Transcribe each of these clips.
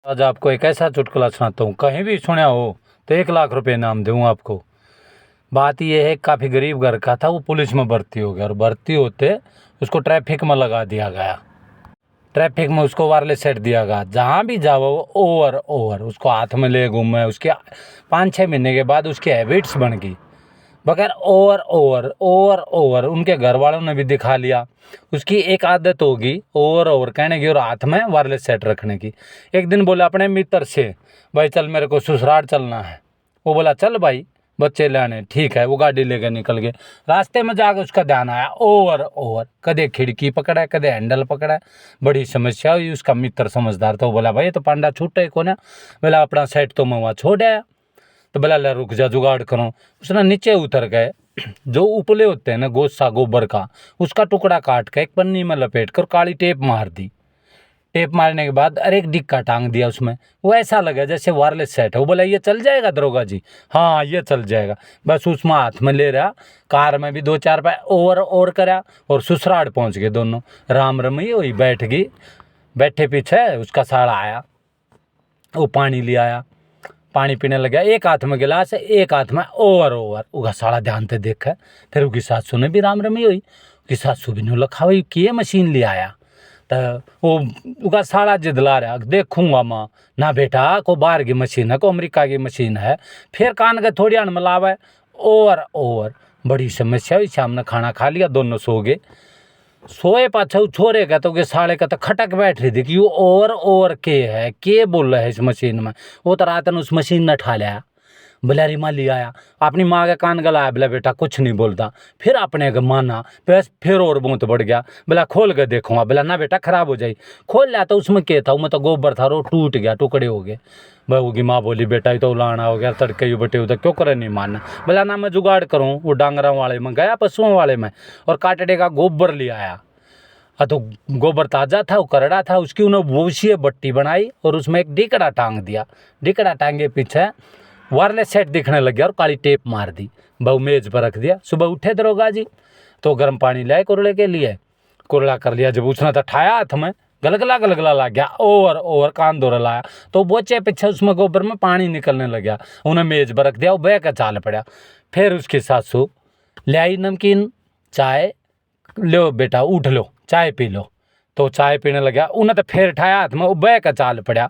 आज आपको एक ऐसा चुटकुला सुनाता हूँ, कहीं भी सुना हो तो 1 लाख रुपए इनाम दूँ आपको। बात यह है, काफ़ी गरीब घर का था, वो पुलिस में भर्ती हो गया और भर्ती होते उसको ट्रैफिक में लगा दिया गया। ट्रैफिक में उसको वायरलेस सेट दिया गया, जहाँ भी जाओ वो ओवर ओवर उसको हाथ में ले घूमे। उसके 5-6 महीने के बाद उसकी हैबिट्स बन गई, बगैर ओवर ओवर ओवर ओवर। उनके घर वालों ने भी दिखा लिया, उसकी एक आदत होगी ओवर ओवर कहने की और हाथ में वायरलेस सेट रखने की। एक दिन बोला अपने मित्र से, भाई चल मेरे को ससुराल चलना है। वो बोला चल भाई बच्चे लाने, ठीक है। वो गाड़ी लेकर निकल गए। रास्ते में जाकर उसका ध्यान आया ओवर ओवर, कदे खिड़की पकड़ा है कदे हैंडल पकड़ा है। बड़ी समस्या हुई। उसका मित्र समझदार था, वो बोला भाई ये तो पांडा छूटे को ना। बोला अपना सेट तो मैं वहाँ छोड़ आया। तो बोला ले रुक जा जुगाड़ करो। उसने नीचे उतर गए, जो उपले होते हैं ना गोसा गोबर का, उसका टुकड़ा काट के एक पन्नी में लपेट कर काली टेप मार दी। टेप मारने के बाद अरे एक डिक्का टांग दिया उसमें। वो ऐसा लगा जैसे वायरलेस सेट है। वो बोला ये चल जाएगा दरोगा जी? हाँ ये चल जाएगा। बस उसमें हाथ में ले रहा, कार में भी 2-4 पाए और करा और ससुराल पहुंच गए दोनों। राम रमई हुई, बैठ गई। बैठे पीछे उसका साला आया, वो पानी ले आया, पानी पीने लगा। एक हाथ में गिलास है, एक हाथ में ओवर ओवर। उसका साला ध्यान से देखा। फिर उसकी सासू ने भी राम रमी हुई। उसकी सासू भी ने लखा हुई कि ये मशीन ले आया। तो वो उसका साला जिदला रहा, देखूंगा माँ ना बेटा को बाहर की मशीन है, को अमेरिका की मशीन है। फिर कान के थोड़ी अन मिलावा ओवर ओवर। बड़ी समस्या हुई। शाम ने खाना खा लिया, दोनों सो गए। सोए पाछा छोरे का तो के साले का तो खटक बैठ रही थी कि वो ओवर के है, के बोल रहा है इस मशीन में। वो तो रात ने उस मशीन ने ठा लिया। बलारी माँ ले आया, अपनी माँ का कान गलाया। बोला बेटा कुछ नहीं बोलता। फिर अपने को माना, बस फिर और बहुत बढ़ गया। बोला खोल के देखूंगा। बोला ना बेटा खराब हो जाए। खोल लिया तो उसमें क्या था, उसमें तो गोबर था, वो टूट गया, टुकड़े हो गए। बहू की माँ बोली बेटा ये तो उलाना हो गया, तड़के ही बटे उधर क्यों करे नहीं मानना। बोला ना मैं जुगाड़ करूँ। वो डांगरा वाले में गया, पशुओं वाले में, और काटड़े का गोबर ले आया। तो गोबर ताज़ा था, वो करड़ा था। उसकी उन्होंने भूसी बट्टी बनाई और उसमें एक डिकड़ा टांग दिया। डिकड़ा टांगे पीछे वायरलेस सेट दिखने लग गया और काली टेप मार दी। बहू मेज पर रख दिया। सुबह उठे दरोगा जी तो गर्म पानी लाए कुरले के लिए, कुरला कर लिया। जब उसने तो ठाया हाथ में, गलगला गलगला लग गया, ओवर ओवर कान दौरा लाया तो बोचे पीछे उसमें गोबर में पानी निकलने लग गया। उन्हें मेज पर रख दिया, वो बह का चाल पड़ा। फिर उसकी सासू ले आई नमकीन चाय, लो बेटा उठ लो चाय पी लो। तो चाय पीने लगा। उन्हें तो फिर ठाया हाथ में, वो बह का चाल पड़ा।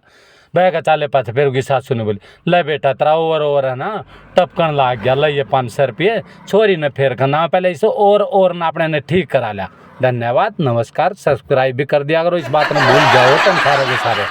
बह का चाले पास फिर उसकी सासू ने बोली ले बेटा तेरा ओवर है ना, टपकन लाग गया, ले ये 500 रुपये। छोरी ने फिर ना पहले इसे और ना अपने ने ठीक करा लिया। धन्यवाद, नमस्कार। सब्सक्राइब भी कर दिया करो, इस बात में भूल जाओ तुम सारे के सारे।